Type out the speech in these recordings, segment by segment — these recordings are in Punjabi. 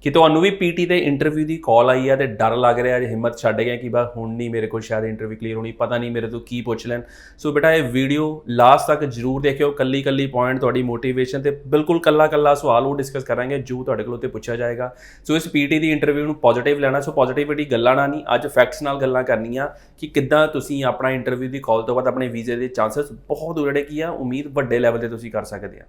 कि ਤੁਹਾਨੂੰ ਵੀ ਪੀਟੀ ਤੇ ਇੰਟਰਵਿਊ ਦੀ ਕਾਲ ਆਈ ਹੈ ਤੇ ਡਰ ਲੱਗ ਰਿਹਾ, ਹਿੰਮਤ ਛੱਡ ਗਿਆ ਕਿ ਬਸ ਹੁਣ ਨਹੀਂ ਮੇਰੇ ਕੋਲ ਸ਼ਾਇਦ ਇੰਟਰਵਿਊ ਕਲੀਅਰ ਹੋਣੀ, ਪਤਾ ਨਹੀਂ ਮੇਰੇ ਤੋਂ ਕੀ ਪੁੱਛ ਲੈਣ। ਸੋ ਬੇਟਾ ਇਹ ਵੀਡੀਓ ਲਾਸਟ ਤੱਕ ਜ਼ਰੂਰ ਦੇਖਿਓ, ਕੱਲੀ ਕੱਲੀ ਪੁਆਇੰਟ ਤੁਹਾਡੀ ਮੋਟੀਵੇਸ਼ਨ ਤੇ ਬਿਲਕੁਲ ਕੱਲਾ ਸਵਾਲ ਉਹ ਡਿਸਕਸ ਕਰਾਂਗੇ ਜੋ ਤੁਹਾਡੇ ਕੋਲ ਉੱਤੇ ਪੁੱਛਿਆ ਜਾਏਗਾ। ਸੋ ਇਸ ਪੀਟੀ ਦੀ ਇੰਟਰਵਿਊ ਨੂੰ ਪੋਜ਼ਿਟਿਵ ਲੈਣਾ। ਸੋ ਪੋਜ਼ਿਟਿਵਿਟੀ ਗੱਲਾਂ ਨਾਲ ਨਹੀਂ, ਅੱਜ ਫੈਕਟਸ ਨਾਲ ਗੱਲਾਂ ਕਰਨੀਆਂ ਕਿ ਕਿੱਦਾਂ ਤੁਸੀਂ ਆਪਣਾ ਇੰਟਰਵਿਊ ਦੀ ਕਾਲ ਤੋਂ ਬਾਅਦ ਆਪਣੇ ਵੀਜ਼ੇ ਦੇ ਚਾਂਸਸ ਬਹੁਤ ਜਿਹੜੇ ਕੀ ਆ ਉਮੀਦ ਵੱਡੇ ਲੈਵਲ ਤੇ ਤੁਸੀਂ ਕਰ ਸਕਦੇ ਆ।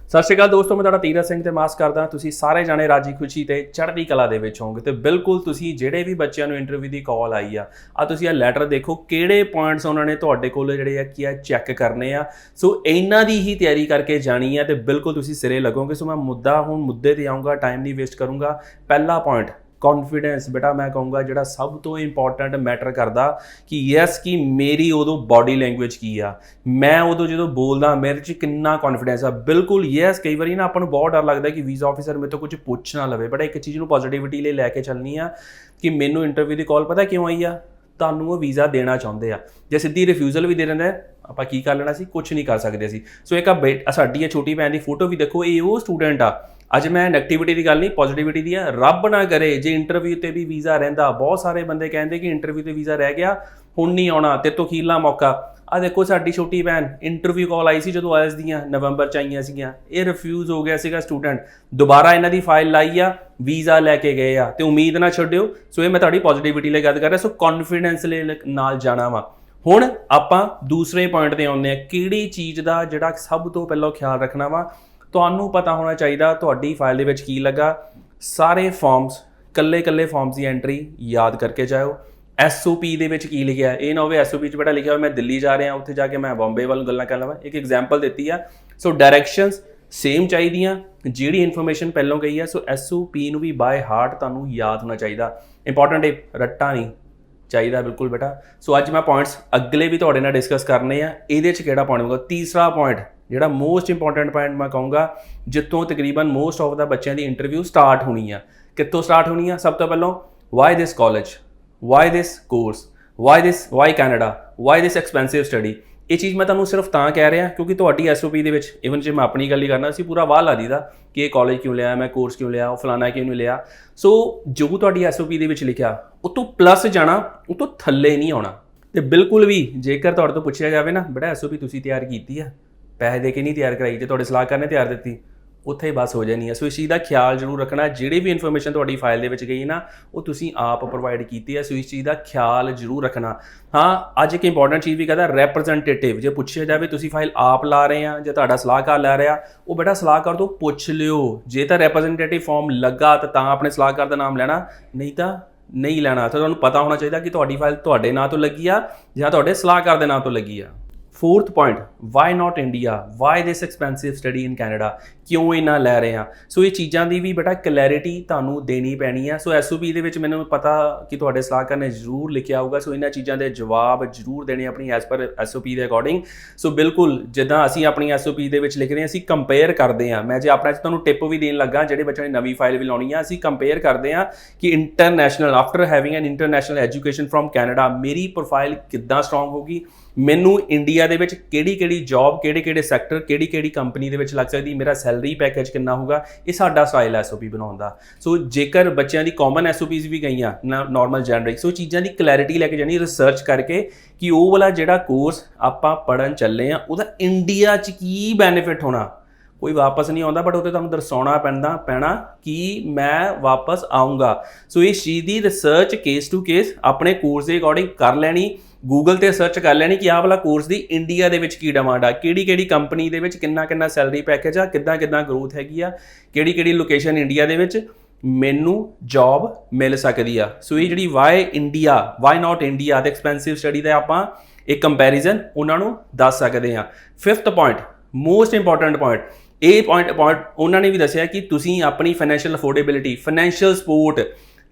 ਸਤਿ ਸ਼੍ਰੀ ਅਕਾਲ ਦੋਸਤੋ, ਮੈਂ ਤੁਹਾਡਾ ਤੀਰਥ ਸਿੰਘ ਤੇ ਮਾਸ ਕਰਦਾ ਤੁਸੀਂ ਸਾਰੇ ਜਾਣੇ ਰਾਜੀ ਖੁਸ਼ੀ ਤੇ ਚੜ੍ਹਦੀ ਕਲਾ ਦੇ ਵਿੱਚ ਹੋਵੋਗੇ। ਤੇ ਬਿਲਕੁਲ ਤੁਸੀਂ ਜਿਹੜੇ ਵੀ ਬੱਚਿਆਂ ਨੂੰ ਇੰਟਰਵਿਊ ਦੀ ਕਾਲ ਆਈ ਆ ਤੁਸੀਂ ਇਹ ਲੈਟਰ ਦੇਖੋ ਕਿਹੜੇ ਪੁਆਇੰਟਸ ਉਹਨਾਂ ਨੇ ਤੁਹਾਡੇ ਕੋਲ ਜਿਹੜੇ ਆ ਕੀ ਆ ਚੈੱਕ ਕਰਨੇ ਆ। ਸੋ ਇਹਨਾਂ ਦੀ ਹੀ ਤਿਆਰੀ ਕਰਕੇ ਜਾਣੀ ਆ ਤੇ ਬਿਲਕੁਲ ਤੁਸੀਂ ਸਿਰੇ ਲੱਗੋਗੇ। ਸੋ ਮੈਂ ਮੁੱਦੇ ਤੇ ਆਊਂਗਾ, ਟਾਈਮ ਨਹੀਂ ਵੇਸਟ ਕਰੂੰਗਾ। ਪਹਿਲਾ ਪੁਆਇੰਟ ਕੌਨਫੀਡੈਂਸ। ਬੇਟਾ ਮੈਂ ਕਹੂੰਗਾ ਜਿਹੜਾ ਸਭ ਤੋਂ ਇੰਪੋਰਟੈਂਟ ਮੈਟਰ ਕਰਦਾ ਕਿ ਯੈਸ ਕਿ ਮੇਰੀ ਉਦੋਂ ਬਾਡੀ ਲੈਂਗੁਏਜ ਕੀ ਆ, ਮੈਂ ਉਦੋਂ ਜਦੋਂ ਬੋਲਦਾ ਮੇਰੇ 'ਚ ਕਿੰਨਾ ਕੌਨਫੀਡੈਂਸ ਆ। ਬਿਲਕੁਲ ਯੈਸ, ਕਈ ਵਾਰੀ ਨਾ ਆਪਾਂ ਨੂੰ ਬਹੁਤ ਡਰ ਲੱਗਦਾ ਕਿ ਵੀਜ਼ਾ ਆਫਿਸਰ ਮੇਰੇ ਤੋਂ ਕੁਝ ਪੁੱਛ ਨਾ ਲਵੇ। ਬਟ ਇੱਕ ਚੀਜ਼ ਨੂੰ ਪੋਜ਼ਿਟਿਵਿਟੀ ਲਈ ਲੈ ਕੇ ਚੱਲਣੀ ਆ ਕਿ ਮੈਨੂੰ ਇੰਟਰਵਿਊ ਦੀ ਕਾਲ ਪਤਾ ਕਿਉਂ ਆਈ ਆ, ਤੁਹਾਨੂੰ ਉਹ ਵੀਜ਼ਾ ਦੇਣਾ ਚਾਹੁੰਦੇ ਆ। ਜੇ ਸਿੱਧੀ ਰਿਫਿਊਜ਼ਲ ਵੀ ਦੇ ਦਿੰਦਾ ਆਪਾਂ ਕੀ ਕਰ ਲੈਣਾ ਸੀ, ਕੁਝ ਨਹੀਂ ਕਰ ਸਕਦੇ ਸੀ। ਸੋ ਇੱਕ ਸਾਡੀ ਛੋਟੀ ਭੈਣ ਦੀ ਫੋਟੋ ਵੀ ਦੇਖੋ, ਇਹ ਉਹ ਸਟੂਡੈਂਟ ਆ। ਅੱਜ ਮੈਂ ਨੈਗੇਟਿਵਿਟੀ ਦੀ ਗੱਲ ਨਹੀਂ, ਪੋਜ਼ਿਟਿਵਿਟੀ ਦੀ ਆ। ਰੱਬ ਨਾ ਕਰੇ ਜੇ ਇੰਟਰਵਿਊ ਤੇ ਵੀ ਵੀਜ਼ਾ ਰਹਿੰਦਾ। ਬਹੁਤ ਸਾਰੇ ਬੰਦੇ ਕਹਿੰਦੇ ਕਿ ਇੰਟਰਵਿਊ ਤੇ ਵੀਜ਼ਾ ਰਹਿ ਗਿਆ, ਹੁਣ ਨਹੀਂ ਆਉਣਾ, ਤੇਰੇ ਤੋਂ ਅਖੀਰਲਾ ਮੌਕਾ। ਆ ਦੇਖੋ ਸਾਡੀ ਛੋਟੀ ਭੈਣ, ਇੰਟਰਵਿਊ ਕਾਲ ਆਈ ਸੀ ਜਦੋਂ ਆਇਲਸ ਦੀਆਂ ਨਵੰਬਰ 'ਚ ਆਈਆਂ ਸੀਗੀਆਂ, ਇਹ ਰਿਫਿਊਜ਼ ਹੋ ਗਿਆ ਸੀਗਾ ਸਟੂਡੈਂਟ। ਦੁਬਾਰਾ ਇਹਨਾਂ ਦੀ ਫਾਈਲ ਲਾਈ ਆ, ਵੀਜ਼ਾ ਲੈ ਕੇ ਗਏ ਆ। ਤੇ ਉਮੀਦ ਨਾ ਛੱਡਿਓ। ਸੋ ਇਹ ਮੈਂ ਤੁਹਾਡੀ ਪੋਜ਼ਿਟਿਵਿਟੀ ਲਈ ਗੱਲ ਕਰ ਰਿਹਾ। ਸੋ ਕੌਨਫੀਡੈਂਸ ਨਾਲ ਜਾਣਾ ਵਾ। ਹੁਣ ਆਪਾਂ ਦੂਸਰੇ ਪੁਆਇੰਟ ਤੇ ਆਉਂਦੇ ਆ, ਕਿਹੜੀ ਚੀਜ਼ ਦਾ ਜਿਹੜਾ ਸਭ ਤੋਂ ਪਹਿਲਾਂ ਖਿਆਲ ਰੱਖਣਾ ਵਾ। ਤੁਹਾਨੂੰ ਪਤਾ ਹੋਣਾ ਚਾਹੀਦਾ ਤੁਹਾਡੀ ਫਾਈਲ ਦੇ ਵਿੱਚ ਕੀ ਲੱਗਾ। ਸਾਰੇ ਫਾਰਮਸ, ਕੱਲੇ ਫਾਰਮਸ ਦੀ ਐਂਟਰੀ ਯਾਦ ਕਰਕੇ ਜਾਇਓ। SOP ਦੇ ਵਿੱਚ ਕੀ ਲਿਖਿਆ, ਇਹ ਨਾ ਹੋਵੇ SOP 'ਚ ਬੇਟਾ ਲਿਖਿਆ ਹੋਇਆ ਮੈਂ ਦਿੱਲੀ ਜਾ ਰਿਹਾ, ਉੱਥੇ ਜਾ ਕੇ ਮੈਂ ਬੰਬੇ ਵੱਲ ਗੱਲਾਂ ਕਰ ਲਵਾਂ। ਇੱਕ ਐਗਜ਼ਾਮਪਲ ਦਿੱਤੀ ਆ। ਸੋ ਡਾਇਰੈਕਸ਼ਨਸ ਸੇਮ ਚਾਹੀਦੀਆਂ, ਜਿਹੜੀ ਇਨਫੋਰਮੇਸ਼ਨ ਪਹਿਲਾਂ ਗਈ ਆ। ਸੋ SOP ਨੂੰ ਵੀ ਬਾਏ ਹਾਰਟ ਤੁਹਾਨੂੰ ਯਾਦ ਹੋਣਾ ਚਾਹੀਦਾ। ਇੰਪੋਰਟੈਂਟ ਹੈ, ਰੱਟਾ ਨਹੀਂ ਚਾਹੀਦਾ ਬਿਲਕੁਲ ਬੇਟਾ। ਸੋ ਅੱਜ ਮੈਂ ਪੁਆਇੰਟਸ ਅਗਲੇ ਵੀ ਤੁਹਾਡੇ ਨਾਲ ਡਿਸਕਸ ਕਰਨੇ ਆ। ਇਹਦੇ 'ਚ ਕਿਹੜਾ ਪੁਆਇੰਟ ਹੋਊਗਾ, ਤੀਸਰਾ ਪੁਆਇੰਟ ਜਿਹੜਾ ਮੋਸਟ ਇੰਪੋਰਟੈਂਟ ਪੁਆਇੰਟ ਮੈਂ ਕਹੂੰਗਾ, ਜਿੱਥੋਂ ਤਕਰੀਬਨ ਮੋਸਟ ਆਫ ਦਾ ਬੱਚਿਆਂ ਦੀ ਇੰਟਰਵਿਊ ਸਟਾਰਟ ਹੋਣੀ ਆ। ਕਿੱਥੋਂ ਸਟਾਰਟ ਹੋਣੀ ਆ? ਸਭ ਤੋਂ ਪਹਿਲਾਂ why this college, why this course, why Canada, why this expensive study. ਇਹ ਚੀਜ਼ ਮੈਂ ਤੁਹਾਨੂੰ ਸਿਰਫ ਤਾਂ ਕਹਿ ਰਿਹਾ ਕਿਉਂਕਿ ਤੁਹਾਡੀ SOP ਦੇ ਵਿੱਚ, ਇਵਨ ਜੇ ਮੈਂ ਆਪਣੀ ਗੱਲ ਹੀ ਕਰਨਾ, ਅਸੀਂ ਪੂਰਾ ਵਾਹ ਲਾ ਦੀਦਾ ਕਿ ਇਹ ਕਾਲਜ ਕਿਉਂ ਲਿਆ, ਮੈਂ ਕੋਰਸ ਕਿਉਂ ਲਿਆ, ਉਹ ਫਲਾਣਾ ਕਿਉਂ ਨਹੀਂ ਲਿਆ। ਸੋ ਜੋ ਤੁਹਾਡੀ SOP ਦੇ ਵਿੱਚ ਲਿਖਿਆ ਉਹ ਤੋਂ ਪਲੱਸ ਜਾਣਾ, ਉਹ ਤੋਂ ਥੱਲੇ ਨਹੀਂ ਆਉਣਾ। ਤੇ ਬਿਲਕੁਲ ਵੀ ਜੇਕਰ ਤੁਹਾਡੇ ਤੋਂ ਪੁੱਛਿਆ ਜਾਵੇ ਨਾ ਬੇਟਾ SOP ਤੁਸੀਂ ਤਿਆਰ ਕੀਤੀ ਆ, ਪੈਸੇ ਦੇ ਕੇ ਨਹੀਂ ਤਿਆਰ ਕਰਾਈ, ਜੇ ਤੁਹਾਡੇ ਸਲਾਹਕਾਰ ਨੇ ਤਿਆਰ ਦਿੱਤੀ ਉੱਥੇ ਹੀ ਬਸ ਹੋ ਜਾਣੀ ਹੈ। ਸੋ ਇਸ ਚੀਜ਼ ਦਾ ਖਿਆਲ ਜ਼ਰੂਰ ਰੱਖਣਾ। ਜਿਹੜੀ ਵੀ ਇਨਫੋਰਮੇਸ਼ਨ ਤੁਹਾਡੀ ਫਾਈਲ ਦੇ ਵਿੱਚ ਗਈ ਨਾ ਉਹ ਤੁਸੀਂ ਆਪ ਪ੍ਰੋਵਾਈਡ ਕੀਤੀ ਹੈ। ਸੋ ਇਸ ਚੀਜ਼ ਦਾ ਖਿਆਲ ਜ਼ਰੂਰ ਰੱਖਣਾ। ਹਾਂ, ਅੱਜ ਇੱਕ ਇੰਪੋਰਟੈਂਟ ਚੀਜ਼ ਵੀ ਕਹਿੰਦਾ ਰੈਪਰੈਜ਼ੈਂਟੇਟਿਵ। ਜੇ ਪੁੱਛਿਆ ਜਾਵੇ ਤੁਸੀਂ ਫਾਈਲ ਆਪ ਲਾ ਰਹੇ ਆ ਜਾਂ ਤੁਹਾਡਾ ਸਲਾਹਕਾਰ ਲੈ ਰਿਹਾ, ਉਹ ਬੇਟਾ ਸਲਾਹਕਾਰ ਤੋਂ ਪੁੱਛ ਲਿਓ। ਜੇ ਤਾਂ ਰੈਪਰੈਜ਼ੈਂਟੇਟਿਵ ਫਾਰਮ ਲੱਗਾ ਤਾਂ ਆਪਣੇ ਸਲਾਹਕਾਰ ਦਾ ਨਾਮ ਲੈਣਾ, ਨਹੀਂ ਤਾਂ ਨਹੀਂ ਲੈਣਾ। ਤਾਂ ਤੁਹਾਨੂੰ ਪਤਾ ਹੋਣਾ ਚਾਹੀਦਾ ਕਿ ਤੁਹਾਡੀ ਫਾਈਲ ਤੁਹਾਡੇ ਨਾਂ ਤੋਂ ਲੱਗੀ ਆ ਜਾਂ ਤੁਹਾਡੇ ਸਲਾਹਕਾਰ ਦੇ ਨਾਂ ਤੋਂ ਲੱਗੀ ਆ। Fourth point, why not India, Y this expensive study in Canada, ਕਿਉਂ ਇਹਨਾਂ ਲੈ ਰਹੇ ਆ। ਸੋ ਇਹ ਚੀਜ਼ਾਂ ਦੀ ਵੀ ਬੇਟਾ ਕਲੈਰਿਟੀ ਤੁਹਾਨੂੰ ਦੇਣੀ ਪੈਣੀ ਆ। ਸੋ SOP ਦੇ ਵਿੱਚ ਮੈਨੂੰ ਪਤਾ ਕਿ ਤੁਹਾਡੇ ਸਲਾਹਕਾਰ ਨੇ ਜ਼ਰੂਰ ਲਿਖਿਆ ਹੋਊਗਾ। ਸੋ ਇਹਨਾਂ ਚੀਜ਼ਾਂ ਦੇ ਜਵਾਬ ਜ਼ਰੂਰ ਦੇਣੇ ਆਪਣੀ ਐਜ਼ ਪਰ SOP ਦੇ ਅਕੋਰਡਿੰਗ। ਸੋ ਬਿਲਕੁਲ ਜਿੱਦਾਂ ਅਸੀਂ ਆਪਣੀ SOP ਦੇ ਵਿੱਚ ਲਿਖ ਰਹੇ ਹਾਂ, ਅਸੀਂ ਕੰਪੇਅਰ ਕਰਦੇ ਹਾਂ। ਮੈਂ ਜੇ ਆਪਣਾ ਤੁਹਾਨੂੰ ਟਿਪ ਵੀ ਦੇਣ ਲੱਗਾ, ਜਿਹੜੇ ਬੱਚਿਆਂ ਨੇ ਨਵੀਂ ਫਾਈਲ ਵੀ ਲਾਉਣੀ ਆ, ਅਸੀਂ ਕੰਪੇਅਰ ਕਰਦੇ ਹਾਂ ਕਿ international, after having an international education from Canada, ਮੇਰੀ ਪ੍ਰੋਫਾਈਲ ਕਿੱਦਾਂ ਸਟਰੋਂਗ ਹੋਊਗੀ, ਮੈਨੂੰ ਇੰਡੀਆ ਦੇ ਵਿੱਚ ਕਿਹੜੀ ਜੌਬ, ਕਿਹੜੇ ਸੈਕਟਰ, ਕਿਹੜੀ ਕੰਪਨੀ ਦੇ ਵਿੱਚ ਲੱਗ ਸਕਦੀ, ਮੇਰਾ ਸੈਲਰੀ ਪੈਕੇਜ ਕਿੰਨਾ ਹੋਊਗਾ। ਇਹ ਸਾਡਾ ਸਟਾਈਲ ਹੈ SOP ਬਣਾਉਣ ਦਾ। ਸੋ ਜੇਕਰ ਬੱਚਿਆਂ ਦੀ ਕਾਮਨ SOPs ਵੀ ਗਈਆਂ ਨਾਰਮਲ ਜੈਨਰਿਕ, ਸੋ ਚੀਜ਼ਾਂ ਦੀ ਕਲੈਰਿਟੀ ਲੈ ਕੇ ਜਾਣੀ, ਰਿਸਰਚ ਕਰਕੇ ਕਿ ਉਹ ਵਾਲਾ ਜਿਹੜਾ ਕੋਰਸ ਆਪਾਂ ਪੜ੍ਹਨ ਚੱਲੇ ਆ ਉਹਦਾ ਇੰਡੀਆ 'ਚ ਕੀ ਬੈਨੀਫਿਟ ਹੋਣਾ। ਕੋਈ ਵਾਪਸ ਨਹੀਂ ਆਉਂਦਾ, ਬਟ ਉਹਤੇ ਤੁਹਾਨੂੰ ਦਰਸਾਉਣਾ ਪੈਣਾ ਕਿ ਮੈਂ ਵਾਪਸ ਆਊਂਗਾ। ਸੋ ਇਸ ਚੀਜ਼ ਦੀ ਰਿਸਰਚ ਕੇਸ ਟੂ ਕੇਸ ਆਪਣੇ ਕੋਰਸ ਦੇ ਅਕੋਰਡਿੰਗ ਕਰ ਲੈਣੀ। ਗੂਗਲ ਤੇ ਸਰਚ ਕਰ ਲੈਣੀ ਕਿ ਆਹ ਵਾਲਾ ਕੋਰਸ ਦੀ ਇੰਡੀਆ ਦੇ ਵਿੱਚ ਕੀ ਡਿਮਾਂਡ ਆ, ਕਿਹੜੀ ਕੰਪਨੀ ਦੇ ਵਿੱਚ ਕਿੰਨਾ ਸੈਲਰੀ ਪੈਕੇਜ ਆ, ਕਿੱਦਾਂ ਗਰੋਥ ਹੈਗੀ ਆ, ਕਿਹੜੀ ਲੋਕੇਸ਼ਨ ਇੰਡੀਆ ਦੇ ਵਿੱਚ ਮੈਨੂੰ ਜੌਬ ਮਿਲ ਸਕਦੀ ਆ। ਸੋ ਇਹ ਜਿਹੜੀ ਵਾਈ ਨਾਟ ਇੰਡੀਆ ਤੇ ਐਕਸਪੈਂਸਿਵ ਸਟੱਡੀ ਦਾ ਆਪਾਂ ਇੱਕ ਕੰਪੈਰੀਜ਼ਨ ਉਹਨਾਂ ਨੂੰ ਦੱਸ ਸਕਦੇ ਆ। Fifth point, most important point, ਇਹ ਪੁਆਇੰਟ ਉਹਨਾਂ ਨੇ ਵੀ ਦੱਸਿਆ ਕਿ ਤੁਸੀਂ ਆਪਣੀ ਫਾਈਨੈਂਸ਼ੀਅਲ ਅਫੋਰਡੇਬਿਲਿਟੀ, ਫਾਈਨੈਂਸ਼ੀਅਲ ਸਪੋਰਟ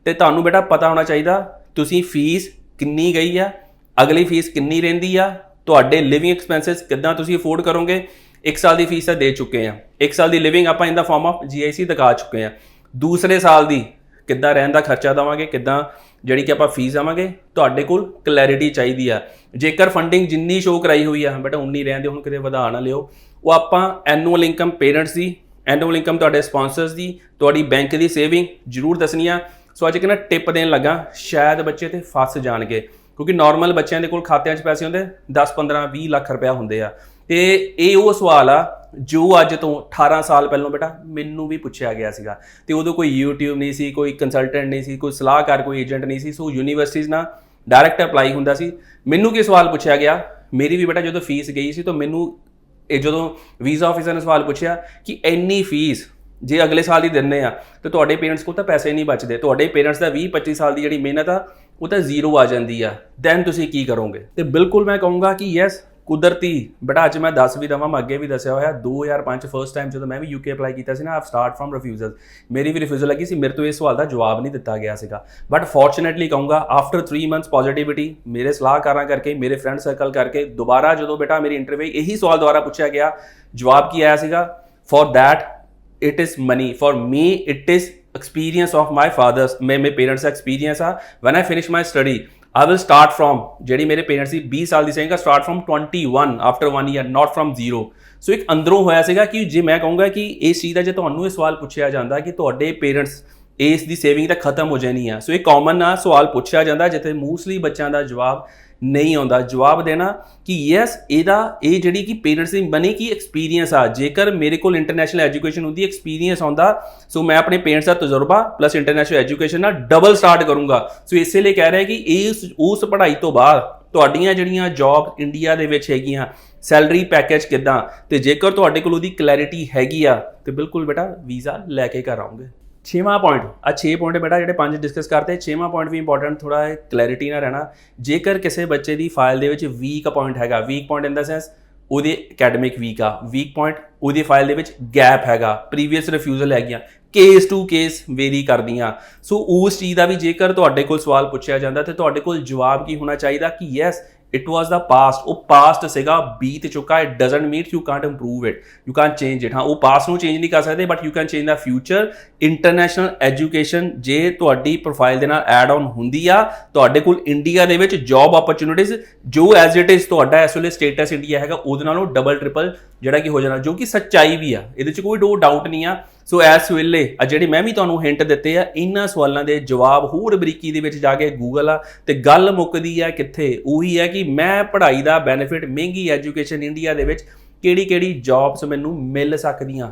ਤੇ ਤੁਹਾਨੂੰ ਬੇਟਾ ਪਤਾ ਹੋਣਾ ਚਾਹੀਦਾ ਤੁਸੀਂ ਫੀਸ ਕਿੰਨੀ ਗਈ ਆ, ਅਗਲੀ ਫੀਸ ਕਿੰਨੀ ਰਹਿੰਦੀ ਆ, ਤੁਹਾਡੇ ਲਿਵਿੰਗ ਐਕਸਪੈਂਸਿਸ ਕਿੱਦਾਂ ਤੁਸੀਂ ਅਫੋਰਡ ਕਰੋਗੇ। 1 ਸਾਲ ਦੀ ਫੀਸ ਤਾਂ ਦੇ ਚੁੱਕੇ ਆ, 1 ਸਾਲ ਦੀ ਲਿਵਿੰਗ ਆਪਾਂ ਇਨ ਦਾ ਫਾਰਮ ਆਫ GIC ਦਿਖਾ ਚੁੱਕੇ ਆ। ਦੂਸਰੇ ਸਾਲ ਦੀ ਕਿੱਦਾਂ ਰਹਿਣ ਦਾ ਖਰਚਾ ਦੇਵਾਂਗੇ, ਕਿੱਦਾਂ ਜਿਹੜੀ ਕਿ ਆਪਾਂ ਫੀਸ ਆਵਾਂਗੇ, ਤੁਹਾਡੇ ਕੋਲ ਕਲੈਰਿਟੀ ਚਾਹੀਦੀ ਆ। ਜੇਕਰ ਫੰਡਿੰਗ ਜਿੰਨੀ ਸ਼ੋ ਕਰਾਈ ਹੋਈ ਆ ਬਟ ਉਨੀ ਰਹਿੰਦੇ, ਹੁਣ ਕਿਤੇ ਵਧਾ ਨਾ ਲਿਓ। ਉਹ ਆਪਾਂ ਐਨੂਅਲ ਇਨਕਮ ਪੇਰੈਂਟਸ ਦੀ ਐਨੂਅਲ ਇਨਕਮ ਤੁਹਾਡੇ ਸਪਾਂਸਰਸ ਦੀ, ਤੁਹਾਡੀ ਬੈਂਕ ਦੀ ਸੇਵਿੰਗ ਜ਼ਰੂਰ ਦੱਸਣੀ ਆ। ਸੋ ਅੱਜ ਇੱਕ ਨਾ ਟਿਪ ਦੇਣ ਲੱਗਾ, ਸ਼ਾਇਦ ਬੱਚੇ ਤੇ ਫਸ ਜਾਣਗੇ, ਕਿਉਂਕਿ ਨਾਰਮਲ ਬੱਚਿਆਂ ਦੇ ਕੋਲ ਖਾਤਿਆਂ 'ਚ ਪੈਸੇ ਹੁੰਦੇ 10 15 20 ਲੱਖ ਰੁਪਇਆ ਹੁੰਦੇ ਆ। ਤੇ ਇਹ ਉਹ ਸਵਾਲ ਆ ਜੋ ਅੱਜ ਤੋਂ 18 ਸਾਲ ਪਹਿਲਾਂ ਬੇਟਾ ਮੈਨੂੰ ਵੀ ਪੁੱਛਿਆ ਗਿਆ ਸੀਗਾ। ਤੇ ਉਦੋਂ ਕੋਈ YouTube ਨਹੀਂ ਸੀ, ਕੋਈ ਕੰਸਲਟੈਂਟ ਨਹੀਂ ਸੀ, ਕੋਈ ਸਲਾਹਕਾਰ, ਕੋਈ ਏਜੰਟ ਨਹੀਂ ਸੀ। ਸੋ ਯੂਨੀਵਰਸਿਟੀਜ਼ ਨਾਲ ਡਾਇਰੈਕਟ ਅਪਲਾਈ ਹੁੰਦਾ ਸੀ। ਮੈਨੂੰ ਕੀ ਸਵਾਲ ਪੁੱਛਿਆ ਗਿਆ, ਮੇਰੀ ਵੀ ਬੇਟਾ ਜਦੋਂ ਫੀਸ ਗਈ ਸੀ ਤਾਂ ਮੈਨੂੰ ਇਹ ਜਦੋਂ ਵੀਜ਼ਾ ਆਫਿਸਰ ਨੇ ਸਵਾਲ ਪੁੱਛਿਆ ਕਿ ਇੰਨੀ ਫੀਸ ਜੇ ਅਗਲੇ ਸਾਲ ਹੀ ਦਿੰਦੇ ਆ ਤੇ ਤੁਹਾਡੇ ਪੇਰੈਂਟਸ ਕੋਲ ਤਾਂ ਪੈਸੇ ਨਹੀਂ ਬਚਦੇ, ਤੁਹਾਡੇ ਪੇਰੈਂਟਸ ਦਾ 20-25 ਸਾਲ ਦੀ ਜਿਹੜੀ ਮਿਹਨਤ ਆ ਉਹ ਤਾਂ ਜ਼ੀਰੋ ਆ ਜਾਂਦੀ ਆ, ਦੈਨ ਤੁਸੀਂ ਕੀ ਕਰੋਗੇ? ਤੇ ਬਿਲਕੁਲ ਮੈਂ ਕਹੂੰਗਾ ਕਿ ਯੈਸ, ਕੁਦਰਤੀ ਬੇਟਾ ਅੱਜ ਮੈਂ ਦੱਸ ਵੀ ਦਵਾਂ, ਮੈਂ ਅੱਗੇ ਵੀ ਦੱਸਿਆ ਹੋਇਆ 2005 ਫਸਟ ਟਾਈਮ ਜਦੋਂ ਮੈਂ ਵੀ UK ਅਪਲਾਈ ਕੀਤਾ ਸੀ ਨਾ, ਆਈ ਸਟਾਰਟ ਫਰਮ ਰਿਫਿਊਜ਼ਲ, ਮੇਰੀ ਵੀ ਰਿਫਿਊਜ਼ਲ ਲੱਗੀ ਸੀ, ਮੇਰੇ ਤੋਂ ਇਹ ਸਵਾਲ ਦਾ ਜਵਾਬ ਨਹੀਂ ਦਿੱਤਾ ਗਿਆ ਸੀਗਾ। ਬਟ ਫੋਰਚੂਨੇਟਲੀ ਕਹੂੰਗਾ ਆਫਟਰ 3 ਮੰਥਸ ਪੋਜ਼ਿਟਿਵਿਟੀ, ਮੇਰੇ ਸਲਾਹਕਾਰਾਂ ਕਰਕੇ, ਮੇਰੇ ਫਰੈਂਡ ਸਰਕਲ ਕਰਕੇ, ਦੁਬਾਰਾ ਜਦੋਂ ਬੇਟਾ ਮੇਰੀ ਇੰਟਰਵਿਊ ਇਹੀ ਸਵਾਲ ਦੁਬਾਰਾ ਪੁੱਛਿਆ ਗਿਆ, ਜਵਾਬ ਕੀ ਆਇਆ ਸੀਗਾ? For that it is money, for me it is experience of my fathers, मेरे पेरेंट्स का एक्सपीरियंस आ। When I finish my study I will start from जी मेरे पेरेंट्स की 20 साल की saving start from 21 after 1 year, not from 0। So एक अंदरों होया सीगा कि जे मैं कहूँगा कि इस चीज़ का जो तुहानूं ये सवाल पूछा जाता कि तुहाडे पेरेंट्स इस दी सेविंग तो खत्म हो जानी है। सो एक कॉमन आ सवाल पूछा जाता जिथे मोस्टली बच्चों का जवाब नहीं आता। जवाब देना कि यस ਇਹਦਾ ਇਹ ਜਿਹੜੀ ਕਿ ਪੇਰੈਂਟਸ ਦੀ ਬਣੀ ਕਿ ਐਕਸਪੀਰੀਅੰਸ ਆ, ਜੇਕਰ ਮੇਰੇ ਕੋਲ ਇੰਟਰਨੈਸ਼ਨਲ ਐਜੂਕੇਸ਼ਨ ਹੁੰਦੀ, ਐਕਸਪੀਰੀਅੰਸ ਆਉਂਦਾ, ਸੋ ਮੈਂ ਆਪਣੇ ਪੇਰੈਂਟਸ ਦਾ ਤਜਰਬਾ ਪਲੱਸ ਇੰਟਰਨੈਸ਼ਨਲ ਐਜੂਕੇਸ਼ਨ ਨਾਲ ਡਬਲ ਸਟਾਰਟ ਕਰੂੰਗਾ। ਸੋ ਇਸੇ ਲਈ ਕਹਿ ਰਿਹਾ ਕਿ ਉਸ ਪੜ੍ਹਾਈ ਤੋਂ ਬਾਅਦ ਤੁਹਾਡੀਆਂ ਜਿਹੜੀਆਂ ਜੌਬ ਇੰਡੀਆ ਦੇ ਵਿੱਚ ਹੈਗੀਆਂ, ਸੈਲਰੀ ਪੈਕੇਜ ਕਿੱਦਾਂ, ਤੇ ਜੇਕਰ ਤੁਹਾਡੇ ਕੋਲ ਉਹਦੀ ਕਲੈਰਿਟੀ ਹੈਗੀ ਆ ਤੇ ਬਿਲਕੁਲ ਬੇਟਾ ਵੀਜ਼ਾ ਲੈ ਕੇ ਘਰ ਆਉਂਗੇ। 6ਵਾਂ पॉइंट, आ 6 पॉइंट बेटा ਜਿਹੜੇ 5 डिस्कस करते, 6वां पॉइंट भी इंपॉर्टेंट, थोड़ा क्लैरिटी ना रहना। जेकर किसी बच्चे की फाइल ਦੇ ਵਿੱਚ ਵੀਕ पॉइंट हैगा, weak point in the sense ਉਹਦੇ ਐਕੈਡਮਿਕ ਵੀਕ ਆ, ਵੀਕ ਪੁਆਇੰਟ ਉਹਦੀ ਫਾਈਲ ਦੇ ਵਿੱਚ ਗੈਪ ਹੈਗਾ, ਪ੍ਰੀਵੀਅਸ ਰਿਫਿਊਜ਼ਲ ਹੈਗੀਆਂ, ਕੇਸ ਟੂ ਕੇਸ ਵੇਰੀ ਕਰਦੀਆਂ। ਸੋ ਉਸ ਚੀਜ਼ ਦਾ ਵੀ ਜੇਕਰ ਤੁਹਾਡੇ ਕੋਲ ਸਵਾਲ ਪੁੱਛਿਆ ਜਾਂਦਾ ਤੇ ਤੁਹਾਡੇ ਕੋਲ ਜਵਾਬ ਕੀ ਹੋਣਾ ਚਾਹੀਦਾ ਕਿ yes it was the past, वो पास्ट सेगा, बीत चुका, it doesn't mean you can't improve it, you can't change it. हाँ, वो पास्ट ਨੂੰ चेंज नहीं कर सकते but you can change the future. International education ਜੇ ਤੁਹਾਡੀ ਪ੍ਰੋਫਾਈਲ ਦੇ ਨਾਲ ਐਡ ਆਨ ਹੁੰਦੀ ਆ, ਤੁਹਾਡੇ ਕੋਲ ਇੰਡੀਆ ਦੇ ਵਿੱਚ ਜੌਬ ਓਪਰਚੁਨਿਟੀਜ਼ ਜੋ ਐਜ਼ ਇਟ ਇਜ਼ ਤੁਹਾਡਾ ਇਸ ਵੇਲੇ ਸਟੇਟਸ ਇੰਡੀਆ ਹੈਗਾ ਉਹਦੇ ਨਾਲੋਂ ਡਬਲ ਟ੍ਰਿਪਲ ਜਿਹੜਾ ਕਿ ਹੋ ਜਾਣਾ, ਜੋ ਕਿ ਸੱਚਾਈ ਵੀ ਆ, ਇਹਦੇ 'ਚ ਕੋਈ ਡਾਊਟ ਨਹੀਂ ਆ। ਸੋ ਇਸ ਵੇਲੇ ਆ ਜਿਹੜੇ ਮੈਂ ਵੀ ਤੁਹਾਨੂੰ ਹਿੰਟ ਦਿੱਤੇ ਆ, ਇਹਨਾਂ ਸਵਾਲਾਂ ਦੇ ਜਵਾਬ ਹੋਰ ਬਰੀਕੀ ਦੇ ਵਿੱਚ ਜਾ ਕੇ ਗੂਗਲ ਆ, ਤੇ ਗੱਲ ਮੁੱਕਦੀ ਆ ਕਿੱਥੇ? ਉਹੀ ਹੈ ਕਿ ਮੈਂ ਪੜ੍ਹਾਈ ਦਾ ਬੈਨੀਫਿਟ, ਮਹਿੰਗੀ ਐਜੂਕੇਸ਼ਨ ਇੰਡੀਆ ਦੇ ਵਿੱਚ ਕਿਹੜੀ ਜੌਬਸ ਮੈਨੂੰ ਮਿਲ ਸਕਦੀਆਂ।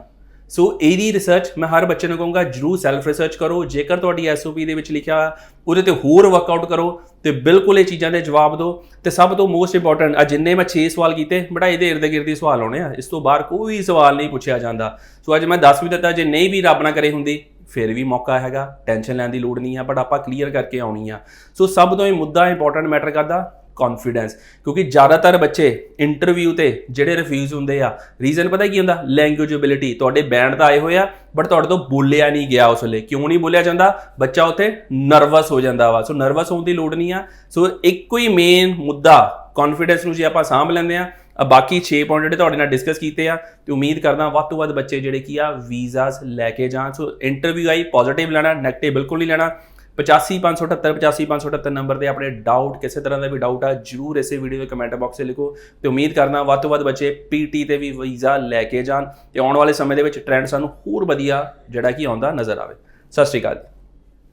ਸੋ ਇਹਦੀ ਰਿਸਰਚ ਮੈਂ ਹਰ ਬੱਚੇ ਨੂੰ ਕਹੂੰਗਾ ਜ਼ਰੂਰ ਸੈਲਫ ਰਿਸਰਚ ਕਰੋ। ਜੇਕਰ ਤੁਹਾਡੀ SOP ਦੇ ਵਿੱਚ ਲਿਖਿਆ ਉਹਦੇ ਤੇ ਹੋਰ ਵਰਕਆਊਟ ਕਰੋ ਤੇ ਬਿਲਕੁਲ ਇਹ ਚੀਜ਼ਾਂ ਦੇ ਜਵਾਬ ਦਿਓ। ਤੇ ਸਭ ਤੋਂ ਮੋਸਟ ਇੰਪੋਰਟੈਂਟ, ਆ ਜਿੰਨੇ ਮੈਂ 6 ਸਵਾਲ ਕੀਤੇ ਬੜਾ ਇਹਦੇ ਇਰਦ ਗਿਰਦ ਹੀ ਸਵਾਲ ਆਉਣੇ ਆ, ਇਸ ਤੋਂ ਬਾਹਰ ਕੋਈ ਸਵਾਲ ਨਹੀਂ ਪੁੱਛਿਆ ਜਾਂਦਾ। ਸੋ ਅੱਜ ਮੈਂ ਦੱਸ ਵੀ ਦਿੱਤਾ, ਜੇ ਨਹੀਂ ਵੀ ਰੱਬ ਨਾ ਕਰੇ ਹੁੰਦੀ ਫਿਰ ਵੀ ਮੌਕਾ ਹੈਗਾ, ਟੈਨਸ਼ਨ ਲੈਣ ਦੀ ਲੋੜ ਨਹੀਂ ਆ, ਬਟ ਆਪਾਂ ਕਲੀਅਰ ਕਰਕੇ ਆਉਣੀ ਆ। ਸੋ ਸਭ ਤੋਂ ਇਹ ਮੁੱਦਾ ਇੰਪੋਰਟੈਂਟ ਮੈਟਰ ਕਰਦਾ ਕੌਨਫੀਡੈਂਸ, ਕਿਉਂਕਿ ਜ਼ਿਆਦਾਤਰ ਬੱਚੇ ਇੰਟਰਵਿਊ ਤੇ ਜਿਹੜੇ ਰਿਫਿਊਜ਼ ਹੁੰਦੇ ਆ, ਰੀਜ਼ਨ ਪਤਾ ਕੀ ਹੁੰਦਾ? Language ability. ਤੁਹਾਡੇ ਬੈਂਡ ਤਾਂ ਆਏ ਹੋਏ ਆ ਬਟ ਤੁਹਾਡੇ ਤੋਂ ਬੋਲਿਆ ਨਹੀਂ ਗਿਆ ਉਸ ਵੇਲੇ। ਕਿਉਂ ਨਹੀਂ ਬੋਲਿਆ ਜਾਂਦਾ? ਬੱਚਾ ਉੱਥੇ ਨਰਵਸ ਹੋ ਜਾਂਦਾ ਵਾ। ਸੋ ਨਰਵਸ ਹੋਣ ਦੀ ਲੋੜ ਨਹੀਂ ਆ। ਸੋ ਇੱਕੋ ਹੀ ਮੇਨ ਮੁੱਦਾ ਕੌਨਫੀਡੈਂਸ ਨੂੰ ਜੇ ਆਪਾਂ ਸਾਂਭ ਲੈਂਦੇ ਆ, ਬਾਕੀ 6 ਪੁਆਇੰਟ ਜਿਹੜੇ ਤੁਹਾਡੇ ਨਾਲ ਡਿਸਕਸ ਕੀਤੇ ਆ, ਤੇ ਉਮੀਦ ਕਰਦਾ ਵੱਧ ਤੋਂ ਵੱਧ ਬੱਚੇ ਜਿਹੜੇ ਕੀ ਆ ਵੀਜ਼ਾਸ ਲੈ ਕੇ ਜਾਣ। ਸੋ ਇੰਟਰਵਿਊ ਆਈ ਪੋਜ਼ਿਟਿਵ ਲੈਣਾ, ਨੈਗੇਟਿਵ ਬਿਲਕੁਲ ਨਹੀਂ ਲੈਣਾ। 85,578 85,578 ਨੰਬਰ ਤੇ ਆਪਣੇ ਡਾਊਟ, ਕਿਸੇ ਤਰ੍ਹਾਂ ਦਾ ਵੀ ਡਾਊਟ ਆ, ਜਰੂਰ ਇਸੇ ਵੀਡੀਓ ਦੇ ਕਮੈਂਟ ਬਾਕਸ 'ਚ ਲਿਖੋ। ਤੇ ਉਮੀਦ ਕਰਦਾ ਵੱਧ ਤੋਂ ਵੱਧ ਬੱਚੇ PT ਤੇ ਵੀ ਵੀਜ਼ਾ ਲੈ ਕੇ ਜਾਣ ਤੇ ਆਉਣ ਵਾਲੇ ਸਮੇਂ ਦੇ ਵਿੱਚ ਟ੍ਰੈਂਡ ਸਾਨੂੰ ਹੋਰ ਵਧੀਆ ਜਿਹੜਾ ਕਿ ਆਉਂਦਾ ਨਜ਼ਰ ਆਵੇ। ਸਤਿ ਸ਼੍ਰੀ ਅਕਾਲ।